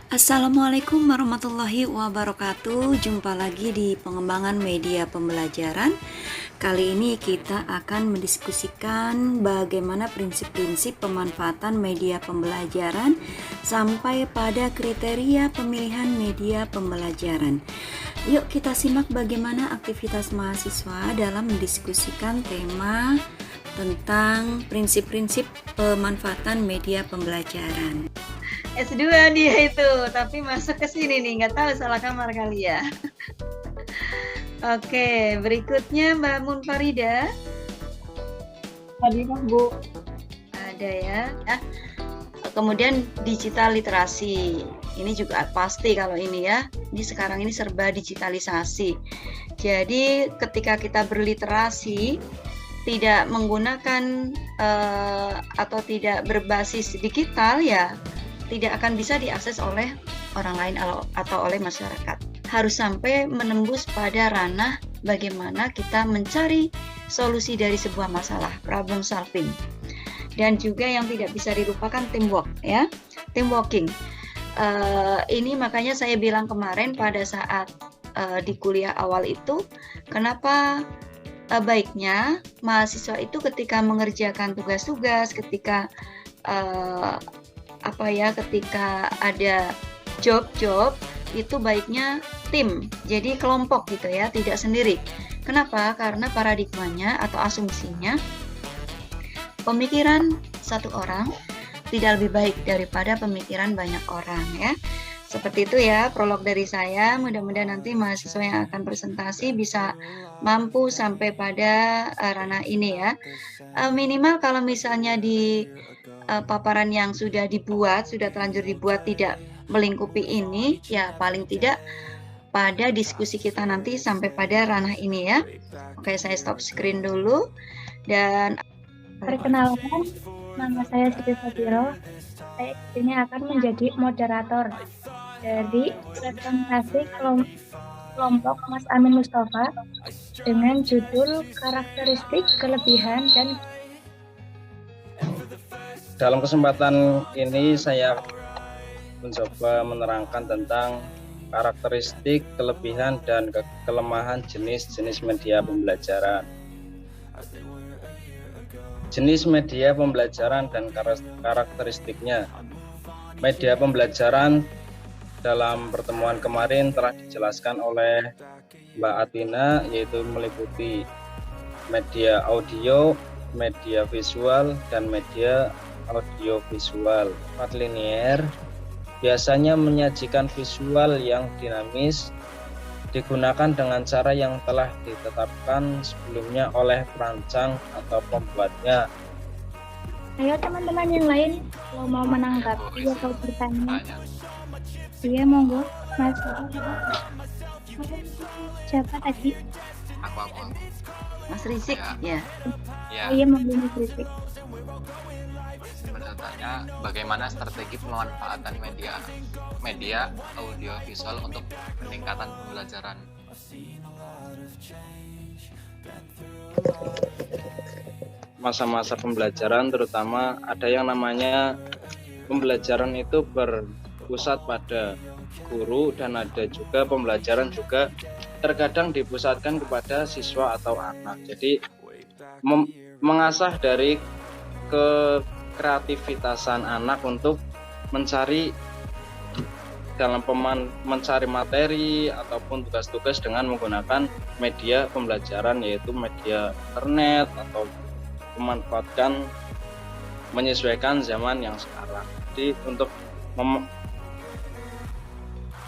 Assalamualaikum warahmatullahi wabarakatuh. Jumpa lagi di pengembangan media pembelajaran. Kali ini kita akan mendiskusikan bagaimana prinsip-prinsip pemanfaatan media pembelajaran sampai pada kriteria pemilihan media pembelajaran. Yuk kita simak bagaimana aktivitas mahasiswa dalam mendiskusikan tema tentang prinsip-prinsip pemanfaatan media pembelajaran. S2 dia itu, tapi masuk ke sini nih, nggak tahu salah kamar kali ya. Oke, berikutnya Mbak Munfarida. Hadir Bu. Ada ya. Kemudian digital literasi. Ini juga pasti kalau ini ya. Ini sekarang ini serba digitalisasi. Jadi ketika kita berliterasi tidak menggunakan atau tidak berbasis digital ya tidak akan bisa diakses oleh orang lain atau oleh masyarakat. Harus sampai menembus pada ranah bagaimana kita mencari solusi dari sebuah masalah, problem solving. Dan juga yang tidak bisa dilupakan teamwork, ya, teamworking. Ini makanya saya bilang kemarin pada saat di kuliah awal itu, kenapa baiknya mahasiswa itu ketika mengerjakan tugas-tugas, ketika ketika ada job itu baiknya tim, jadi kelompok gitu ya, tidak sendiri. Kenapa? Karena paradigmanya atau asumsinya pemikiran satu orang tidak lebih baik daripada pemikiran banyak orang ya. Seperti itu ya prolog dari saya. Mudah-mudahan nanti mahasiswa yang akan presentasi bisa mampu sampai pada ranah ini ya. Minimal kalau misalnya di paparan yang sudah terlanjur dibuat tidak melingkupi ini, ya paling tidak pada diskusi kita nanti sampai pada ranah ini ya. Oke, saya stop screen dulu dan perkenalkan, nama saya Siti Fadiro. Saya ini akan menjadi moderator dari presentasi kelompok Mas Amin Mustafa dengan judul karakteristik, kelebihan, dan dalam kesempatan ini saya mencoba menerangkan tentang karakteristik, kelebihan, dan kelemahan jenis-jenis media pembelajaran. Jenis media pembelajaran dan karakteristiknya. Media pembelajaran dalam pertemuan kemarin telah dijelaskan oleh Mbak Atina, yaitu meliputi media audio, media visual, dan media audiovisual. Linier biasanya menyajikan visual yang dinamis, digunakan dengan cara yang telah ditetapkan sebelumnya oleh perancang atau pembuatnya. Ayo teman-teman yang lain kalau mau menanggapi atau bertanya. Iya monggo, Mas. Siapa tadi? Aku. Mas Rizik ya. Iya monggo Mas Rizik. Bertanya bagaimana strategi pemanfaatan media audio visual untuk peningkatan pembelajaran. Masa-masa pembelajaran terutama ada yang namanya pembelajaran itu berpusat pada guru, dan ada juga pembelajaran juga terkadang dipusatkan kepada siswa atau anak. Jadi mengasah dari kreativitasan anak untuk mencari mencari materi ataupun tugas-tugas dengan menggunakan media pembelajaran, yaitu media internet, atau memanfaatkan menyesuaikan zaman yang sekarang. Jadi untuk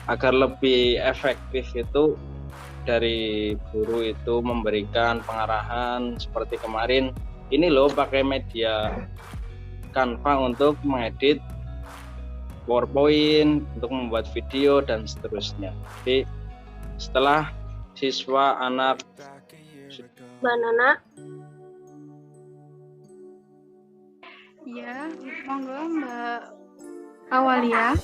agar lebih efektif itu dari guru itu memberikan pengarahan seperti kemarin, ini loh pakai media Canva untuk mengedit PowerPoint, untuk membuat video, dan seterusnya. Jadi setelah siswa anak Mbak Nana. Ya, monggo Mbak Awalia.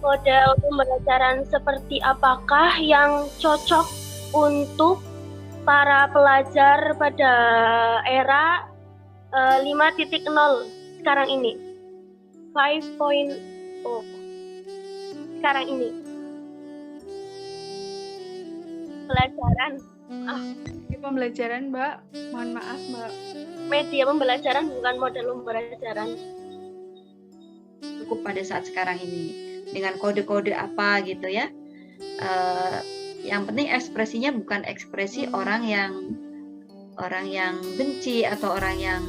Model pembelajaran seperti apakah yang cocok untuk para pelajar pada era 5.0 sekarang ini? 5.0 sekarang ini. Pelajaran, Di pembelajaran, Mbak. Mohon maaf, Mbak. media pembelajaran bukan model pembelajaran. Cukup pada saat sekarang ini dengan kode-kode apa gitu ya. Yang penting ekspresinya bukan ekspresi orang yang benci atau orang yang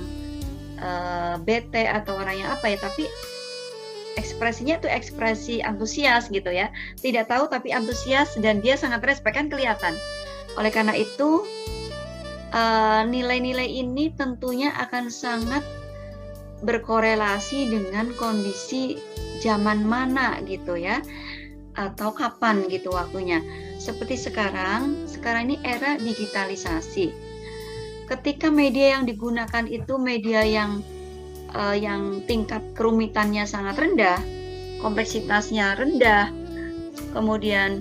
bete atau orang yang apa ya, tapi ekspresinya itu ekspresi antusias gitu ya. Tidak tahu tapi antusias dan dia sangat respect, kan kelihatan. Oleh karena itu nilai-nilai ini tentunya akan sangat berkorelasi dengan kondisi zaman mana gitu ya, atau kapan gitu waktunya. Seperti sekarang ini era digitalisasi. Ketika media yang digunakan itu media yang tingkat kerumitannya sangat rendah, kompleksitasnya rendah, kemudian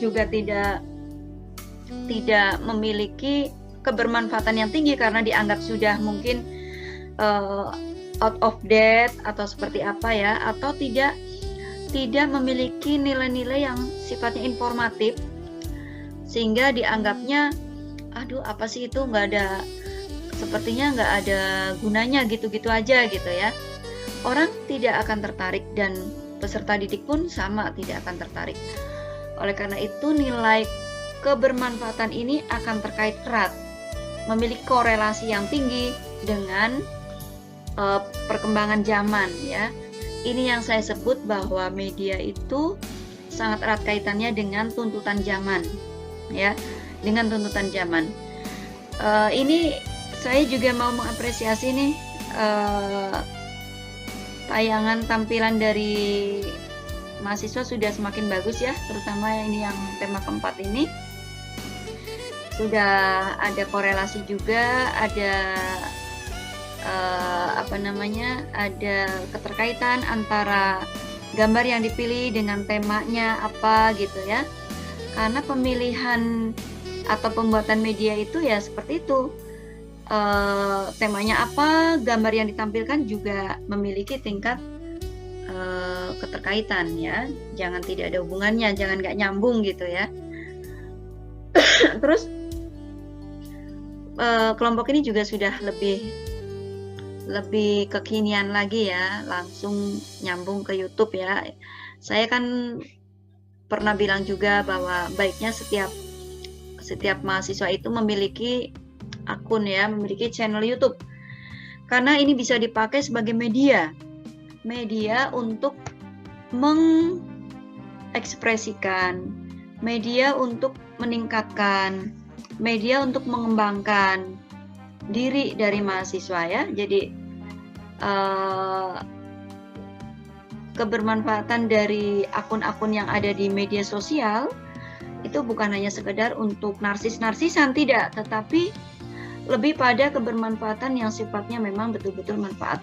juga tidak memiliki kebermanfaatan yang tinggi karena dianggap sudah mungkin out of date atau seperti apa ya, atau tidak memiliki nilai-nilai yang sifatnya informatif sehingga dianggapnya aduh apa sih itu, sepertinya nggak ada gunanya gitu-gitu aja gitu ya. Orang tidak akan tertarik dan peserta didik pun sama tidak akan tertarik. Oleh karena itu nilai kebermanfaatan ini akan terkait erat, memiliki korelasi yang tinggi dengan perkembangan zaman ya. Ini yang saya sebut bahwa media itu sangat erat kaitannya dengan tuntutan zaman ya, dengan tuntutan zaman. Ini saya juga mau mengapresiasi nih tayangan tampilan dari mahasiswa sudah semakin bagus ya, terutama ini yang tema keempat ini. Sudah ada korelasi juga, ada ada keterkaitan antara gambar yang dipilih dengan temanya apa gitu ya. Karena pemilihan atau pembuatan media itu ya seperti itu. Temanya apa, gambar yang ditampilkan juga memiliki tingkat keterkaitan ya. Jangan tidak ada hubungannya, jangan nggak nyambung gitu ya. Terus kelompok ini juga sudah lebih kekinian lagi ya, langsung nyambung ke YouTube ya. Saya kan pernah bilang juga bahwa baiknya setiap mahasiswa itu memiliki akun ya, memiliki channel YouTube. Karena ini bisa dipakai sebagai media untuk mengekspresikan, media untuk meningkatkan, media untuk mengembangkan diri dari mahasiswa ya. Jadi kebermanfaatan dari akun-akun yang ada di media sosial itu bukan hanya sekedar untuk narsis-narsisan, tidak, tetapi lebih pada kebermanfaatan yang sifatnya memang betul-betul manfaat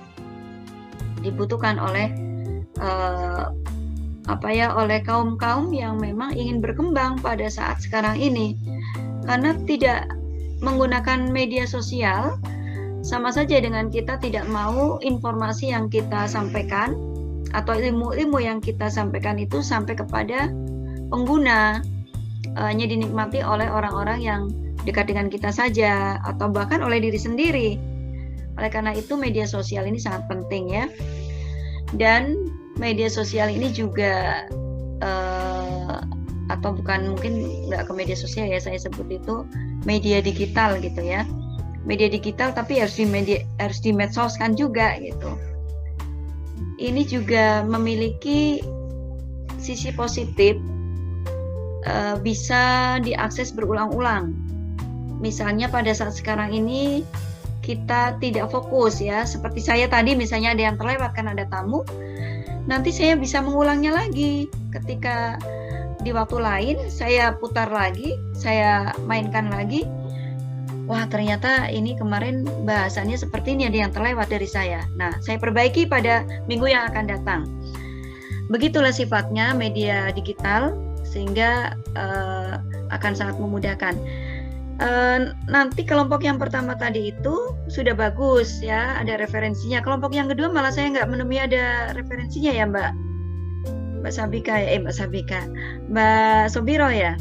dibutuhkan oleh oleh kaum-kaum yang memang ingin berkembang pada saat sekarang ini. Karena tidak menggunakan media sosial sama saja dengan kita tidak mau informasi yang kita sampaikan atau ilmu-ilmu yang kita sampaikan itu sampai kepada pengguna, hanya dinikmati oleh orang-orang yang dekat dengan kita saja atau bahkan oleh diri sendiri. Oleh karena itu media sosial ini sangat penting ya. Dan media sosial ini juga atau bukan, mungkin nggak ke media sosial ya, saya sebut itu media digital gitu ya. Media digital tapi harus dimedsoskan juga gitu. Ini juga memiliki sisi positif, bisa diakses berulang-ulang. Misalnya pada saat sekarang ini kita tidak fokus ya, seperti saya tadi misalnya ada yang terlewat kan ada tamu, nanti saya bisa mengulangnya lagi ketika di waktu lain saya putar lagi, saya mainkan lagi. Wah ternyata ini kemarin bahasannya seperti ini, ada yang terlewat dari saya. Nah saya perbaiki pada minggu yang akan datang. Begitulah sifatnya media digital, sehingga akan sangat memudahkan. Nanti kelompok yang pertama tadi itu sudah bagus ya, ada referensinya. Kelompok yang kedua malah saya nggak menemui ada referensinya ya Mbak Sabika ya, Mbak Sobiro ya.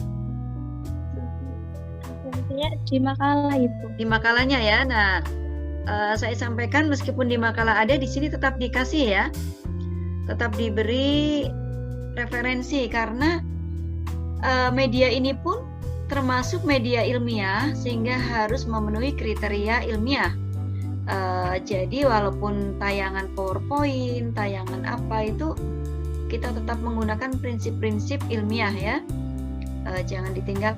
Nantinya di makalah itu. Di makalahnya ya. Nah, saya sampaikan meskipun di makalah ada, di sini tetap dikasih ya, tetap diberi referensi karena media ini pun termasuk media ilmiah sehingga harus memenuhi kriteria ilmiah. Jadi walaupun tayangan PowerPoint, tayangan apa itu kita tetap menggunakan prinsip-prinsip ilmiah ya. Jangan ditinggal.